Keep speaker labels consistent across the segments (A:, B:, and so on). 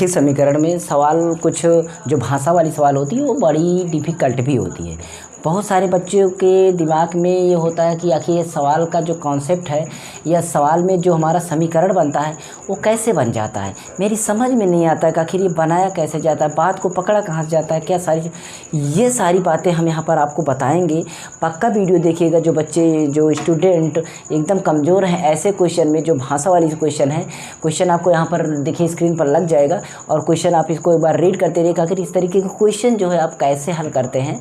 A: रैखिक समीकरण में सवाल कुछ जो भाषा वाली सवाल होती है वो बड़ी डिफ़िकल्ट भी होती है। बहुत सारे बच्चों के दिमाग में ये होता है कि आखिर ये सवाल का जो कॉन्सेप्ट है या सवाल में जो हमारा समीकरण बनता है वो कैसे बन जाता है, मेरी समझ में नहीं आता है कि आखिर ये बनाया कैसे जाता है, बात को पकड़ा कहाँ से जाता है, क्या ये सारी बातें हम यहाँ पर आपको बताएंगे। पक्का वीडियो देखिएगा। जो बच्चे जो स्टूडेंट एकदम कमज़ोर हैं ऐसे क्वेश्चन में, जो भाषा वाली क्वेश्चन है, क्वेश्चन आपको यहाँ पर देखिए स्क्रीन पर लग जाएगा और क्वेश्चन आप इसको एक बार रीड करते रहिए। आखिर इस तरीके के क्वेश्चन जो है आप कैसे हल करते हैं,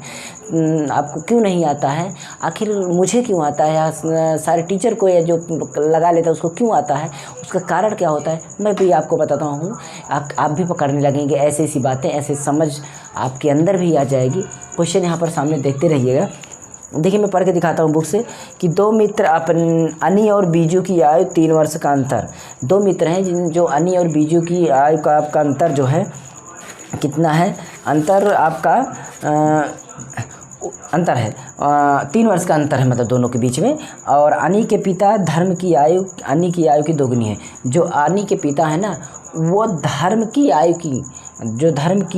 A: आपको क्यों नहीं आता है, आखिर मुझे क्यों आता है, या सारे टीचर को या जो लगा लेता है उसको क्यों आता है, उसका कारण क्या होता है, मैं भी आपको बताता हूँ। आप भी पकड़ने लगेंगे ऐसी ऐसी बातें, ऐसे समझ आपके अंदर भी आ जाएगी। क्वेश्चन यहाँ पर सामने देखते रहिएगा। देखिए मैं पढ़ के दिखाता हूँ बुक से कि दो मित्र अनी और बीजू की आयु 3 वर्ष का अंतर। दो मित्र हैं जो अनी और बीजू की आयु का आपका अंतर जो है कितना है, अंतर आपका अंतर है 3 वर्ष का अंतर है, मतलब दोनों के बीच में। और अनी के पिता अनी की आयु की दोगुनी है। जो अनी के पिता है ना वो धर्म की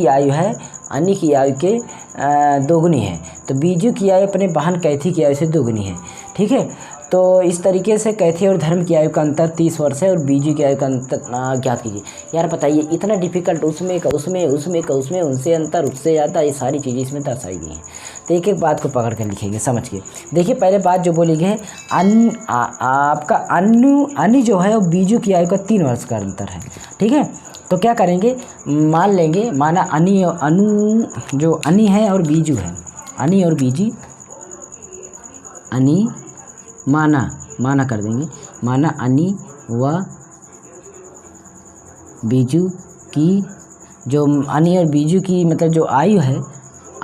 A: आयु है अनी की आयु के दोगुनी है। तो बीजू की आयु अपने बहन कैथी की आयु से दोगुनी है। ठीक है, तो इस तरीके से कैथी और धर्म की आयु का अंतर 30 वर्ष है और बीजू की आयु का अंतर ज्ञात कीजिए। यार बताइए इतना डिफिकल्ट, उसमें उनसे अंतर, उससे ज़्यादा, ये सारी चीज़ें इसमें दर्शाई गई हैं। तो एक एक बात को पकड़ कर लिखेंगे, समझ के देखिए। पहले बात जो बोली गई है आपका अनी जो है वो बीजू की आयु का 3 वर्ष का अंतर है। ठीक है, तो क्या करेंगे, मान लेंगे माना जो अनी है और बीजू है, अनी और बीजी, अनी माना कर देंगे, माना अनी व बीजू की, जो अनी और बीजू की मतलब जो आयु है,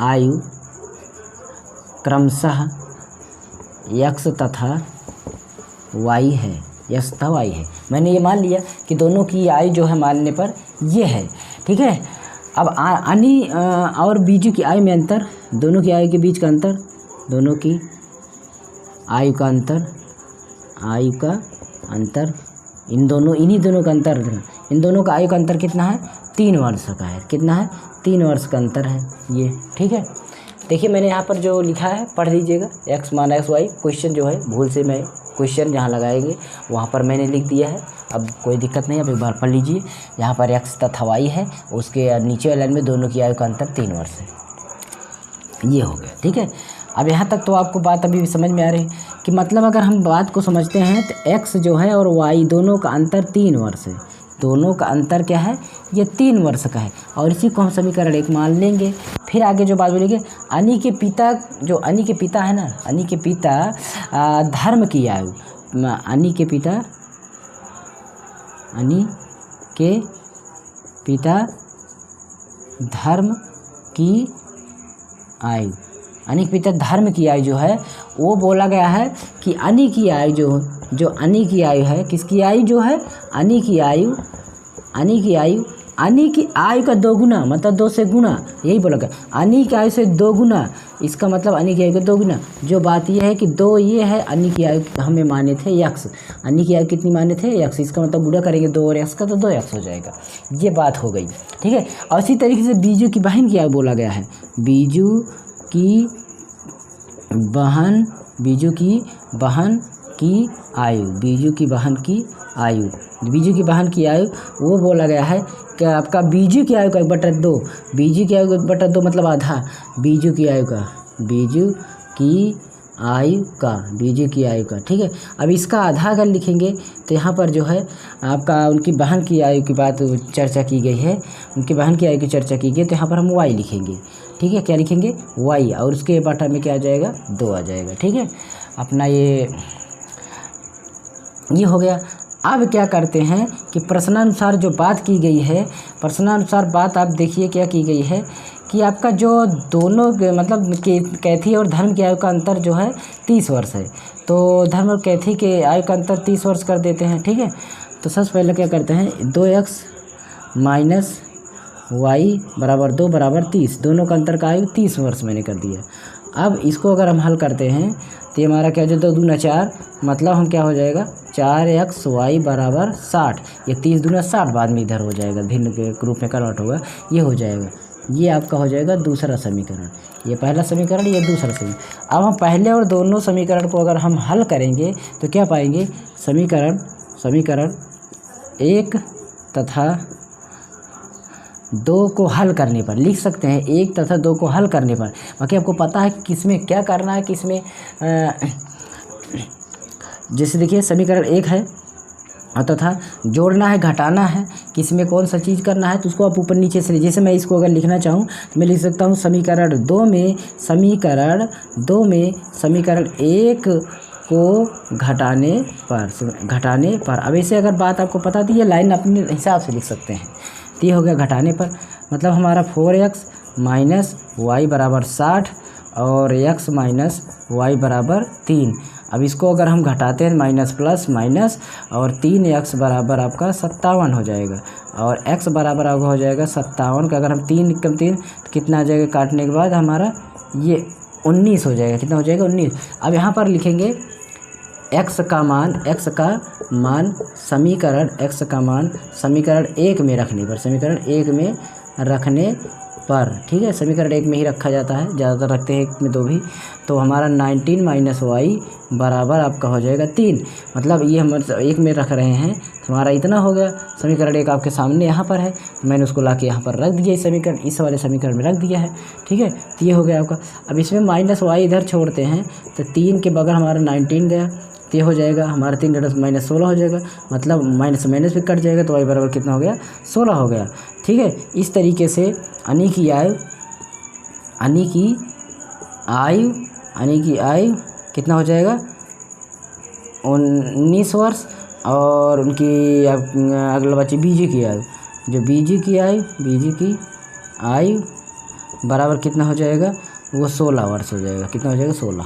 A: आयु क्रमशः x तथा y है, x तथा y है। मैंने ये मान लिया कि दोनों की आयु जो है मानने पर ये है। ठीक है, अब अनी और बीजू की आयु में अंतर, दोनों की आयु के बीच का अंतर, दोनों की आयु का अंतर, इन्हीं दोनों का अंतर, इन दोनों का आयु का अंतर कितना है, 3 वर्ष का है। कितना है, 3 वर्ष का अंतर है ये। ठीक है, देखिए मैंने यहाँ पर जो लिखा है पढ़ लीजिएगा। x माना x y, क्वेश्चन जो है भूल से मैं क्वेश्चन जहाँ लगाएंगे वहाँ पर मैंने लिख दिया है। अब कोई दिक्कत नहीं, अब एक बार पढ़ लीजिए। यहाँ पर x तथा y है, उसके नीचे वाले लाइन में दोनों की आयु का अंतर 3 वर्ष है। ये हो गया। ठीक है, अब यहाँ तक तो आपको बात अभी भी समझ में आ रही है कि मतलब अगर हम बात को समझते हैं तो x जो है और y दोनों का अंतर 3 वर्ष है। दोनों का अंतर क्या है, ये 3 वर्ष का है और इसी को हम समीकरण 1 मान लेंगे। फिर आगे जो बात बोलेंगे, अनी के पिता है ना, अनी के पिता धर्म की आयु, अनी के पिता धर्म की आयु, अनी के पिता धर्म की आयु जो है वो बोला गया है कि अनी की आयु जो अनी की आयु है, किसकी आयु जो है, अनी की आयु का 2 गुना, मतलब 2 से गुना, यही बोला गया। अनी की आयु से 2 गुना, इसका मतलब अनी की आयु का 2 गुना। जो बात यह है कि 2 ये है, अनी की आयु हमें माने थे x, अनी की आयु कितनी माने थे, x, इसका मतलब गुणा करेंगे 2 और x का तो 2x हो जाएगा। ये बात हो गई। ठीक है, और इसी तरीके से बीजू की बहन की आयु बोला गया है, बीजू की बहन की आयु वो बोला गया है कि आपका बीजू की आयु का 1/2, बीजू की आयु का 1/2 मतलब आधा, बीजू की आयु का। ठीक है, अब इसका आधा अगर लिखेंगे तो यहाँ पर जो है आपका उनकी बहन की आयु की बात चर्चा की गई है, उनकी बहन की आयु की चर्चा की गई, तो यहाँ पर हम y लिखेंगे। ठीक है, क्या लिखेंगे, y, और उसके बटा में क्या आ जाएगा, 2 आ जाएगा। ठीक है, अपना ये हो गया। अब क्या करते हैं कि प्रश्नानुसार जो बात की गई है, प्रश्नानुसार बात आप देखिए क्या की गई है कि आपका जो दोनों मतलब कैथी और धर्म की आयु का अंतर जो है 30 वर्ष है। तो धर्म और कैथी के आयु का अंतर 30 वर्ष कर देते हैं। ठीक है, तो सबसे पहले क्या करते हैं, 2x - y = 2 = 30, दोनों का अंतर का आयु 30 वर्ष मैंने कर दिया। अब इसको अगर हम हल करते हैं तो ये हमारा क्या हो जाता है, 2 दूना 4, मतलब हम क्या हो जाएगा 4xy बराबर 60। ये 30 दूना 60 बाद में इधर हो जाएगा, भिन्न के रूप में कन्वर्ट होगा, ये हो जाएगा। ये आपका हो जाएगा दूसरा समीकरण। ये पहला समीकरण, ये दूसरा समीकरण। अब हम पहले और दोनों समीकरण को अगर हम हल करेंगे तो क्या पाएंगे, समीकरण 1 तथा 2 को हल करने पर लिख सकते हैं, 1 तथा 2 को हल करने पर। बाकी आपको पता है कि किसमें क्या करना है, किसमें जैसे देखिए समीकरण 1 है तथा जोड़ना है, घटाना है, किसमें कौन सा चीज़ करना है, तो उसको आप ऊपर नीचे से, जैसे मैं इसको अगर लिखना चाहूँ तो मैं लिख सकता हूँ समीकरण 2 में समीकरण 1 को घटाने पर। अब ऐसे अगर बात आपको पता थी, ये लाइन अपने हिसाब से लिख सकते हैं। तो ये हो गया घटाने पर, मतलब हमारा 4x माइनस वाई बराबर 60 और x माइनस वाई बराबर 3। अब इसको अगर हम घटाते हैं माइनस प्लस माइनस, और 3x बराबर आपका 57 हो जाएगा, और x बराबर आपका हो जाएगा 57 का अगर हम 3 कम 3 तो कितना आ जाएगा, काटने के बाद हमारा ये 19 हो जाएगा। कितना हो जाएगा, 19। अब यहाँ पर लिखेंगे x का मान समीकरण 1 में रखने पर, ठीक है, समीकरण 1 में ही रखा जाता है, ज़्यादातर रखते हैं 1 में 2 भी। तो हमारा 19 माइनस वाई बराबर आपका हो जाएगा 3। मतलब ये हम 1 में रख रहे हैं, हमारा इतना हो गया। समीकरण 1 आपके सामने यहाँ पर है, तो मैंने उसको ला के यहाँ पर रख दिया, इस वाले समीकरण में रख दिया है, ठीक है। तो ये हो गया आपका। अब इसमें माइनस वाई इधर छोड़ते हैं तो 3 के बगल हमारा 19 गया, तो ये हो जाएगा हमारा 3 घटा माइनस 16 हो जाएगा, मतलब माइनस माइनस भी कट जाएगा, तो वाई बराबर कितना हो गया, 16 हो गया, ठीक है। इस तरीके से अनी की आयु कितना हो जाएगा, 19 वर्ष, और उनकी अगला बच्चे बीजी की आयु, जो बीजी की आयु बराबर कितना हो जाएगा, वो 16 वर्ष हो जाएगा। कितना हो जाएगा, 16।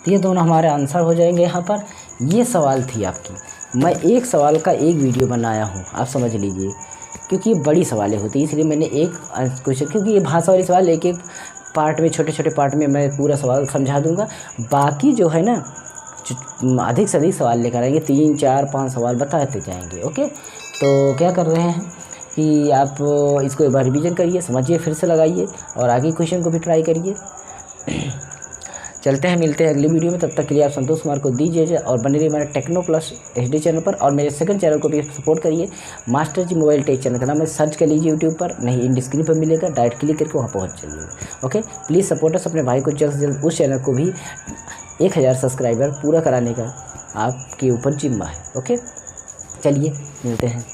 A: तो ये दोनों हमारे आंसर हो जाएंगे यहाँ पर। ये सवाल थी आपकी, मैं एक सवाल का एक वीडियो बनाया हूँ, आप समझ लीजिए, क्योंकि ये बड़ी सवालें होती हैं, इसलिए मैंने एक क्वेश्चन, क्योंकि ये भाषा वाली सवाल एक पार्ट में, छोटे छोटे पार्ट में मैं पूरा सवाल समझा दूंगा। बाकी जो है ना, अधिक से अधिक सवाल लेकर आएंगे, 3 4 5 सवाल बताते जाएंगे। ओके, तो क्या कर रहे हैं कि आप इसको एक बार रिवीजन करिए, समझिए, फिर से लगाइए और आगे क्वेश्चन को भी ट्राई करिए। चलते हैं, मिलते हैं अगली वीडियो में। तब तक के लिए आप संतोष कुमार को दीजिए और बने रहिए हमारे टेक्नो प्लस HD चैनल पर, और मेरे सेकंड चैनल को भी सपोर्ट करिए, मास्टर जी मोबाइल टेक चैनल का नाम है, सर्च कर लीजिए यूट्यूब पर, नहीं इन स्क्रीन पर मिलेगा, डायरेक्ट क्लिक करके वहाँ पहुँच जाइए। Okay, please support us. अपने भाई को जल्द से जल्द उस चैनल को भी 1000 सब्सक्राइबर पूरा कराने का आपके ऊपर जिम्मा है। ओके, चलिए मिलते हैं।